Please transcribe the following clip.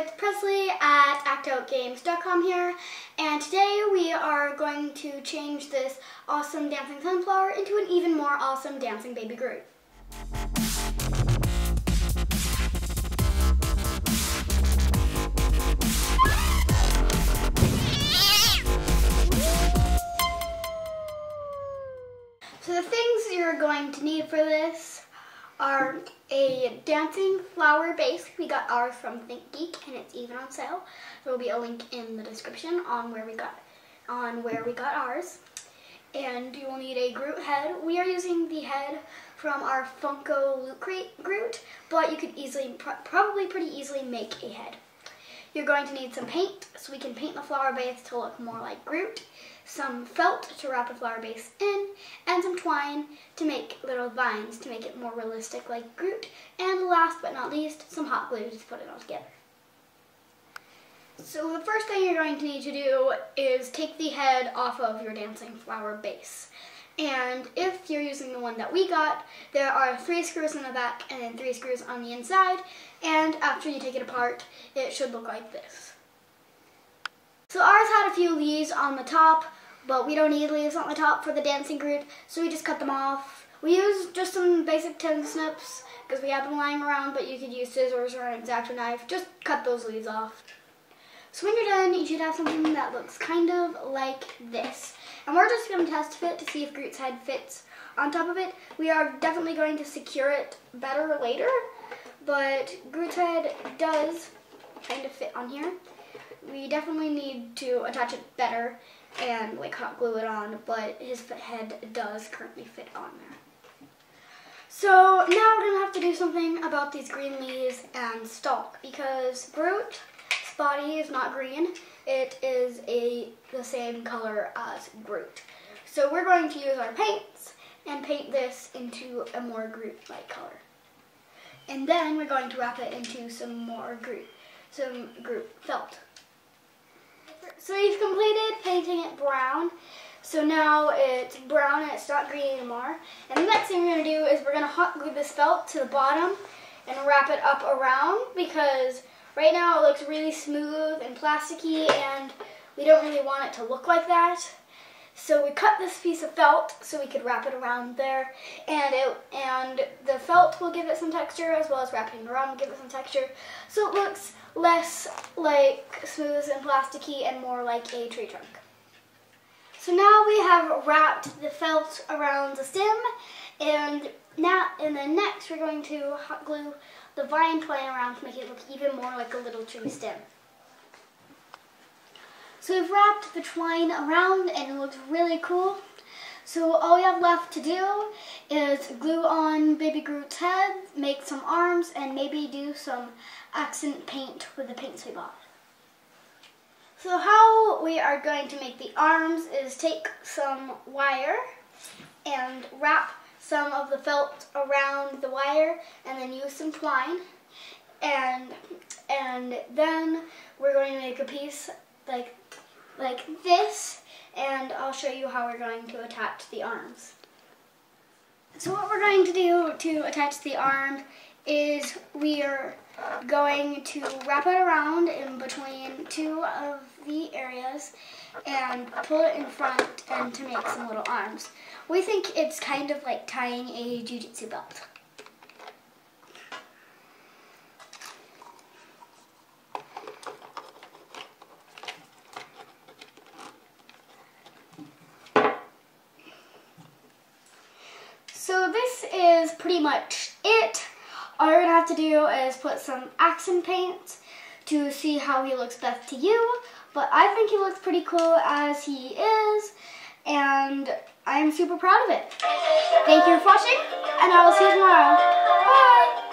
with Presley at ActOutGames.com here, and today we are going to change this awesome dancing sunflower into an even more awesome dancing baby Groot. So the things you're going to need for this are a dancing flower base. We got ours from Geek and it's even on sale. There will be a link in the description on where we got ours. And you will need a Groot head. We are using the head from our Funko Lootcrate Groot, but you could probably pretty easily make a head. You're going to need some paint, so we can paint the flower base to look more like Groot, some felt to wrap the flower base in, and some twine to make little vines to make it more realistic like Groot, and last but not least, some hot glue to put it all together. So the first thing you're going to need to do is take the head off of your dancing flower base. And if you're using the one that we got, there are 3 screws in the back and then 3 screws on the inside, and after you take it apart, it should look like this. So ours had a few leaves on the top, but we don't need leaves on the top for the Dancing Groot, so we just cut them off. We used just some basic tin snips because we have them lying around, but you could use scissors or an X-Acto knife. Just cut those leaves off. So when you're done, you should have something that looks kind of like this. And we're just going to test fit to see if Groot's head fits on top of it. We are definitely going to secure it better later, but Groot's head does kind of fit on here. We definitely need to attach it better and like hot glue it on, but his head does currently fit on there. So now we're going to have to do something about these green leaves and stalk, because Groot's body is not green. It is the same color as Groot. So we're going to use our paints and paint this into a more Groot-like color. And then we're going to wrap it into some Groot felt. So we've completed painting it brown. So now it's brown and it's not green anymore. And the next thing we're going to do is we're going to hot glue this felt to the bottom and wrap it up around, because right now it looks really smooth and plasticky and we don't really want it to look like that. So we cut this piece of felt so we could wrap it around there, and the felt will give it some texture, as well as wrapping it around will give it some texture. So it looks less like smooth and plasticky and more like a tree trunk. So now we have wrapped the felt around the stem, and then next we're going to hot glue the vine twine around to make it look even more like a little tree stem. So we've wrapped the twine around and it looks really cool. So all we have left to do is glue on baby Groot's head, make some arms, and maybe do some accent paint with the paints we bought. So how we are going to make the arms is take some wire and wrap some of the felt around the wire, and then use some twine, and then we're going to make a piece like this, and I'll show you how we're going to attach the arms. So what we're going to do to attach the arm is we are going to wrap it around in between 2 of the areas and pull it in front and to make some little arms. We think it's kind of like tying a jiu-jitsu belt. So this is pretty much it. All you're going to have to do is put some accent paint to see how he looks best to you. But I think he looks pretty cool as he is, and I am super proud of it. Thank you for watching, and I will see you tomorrow. Bye!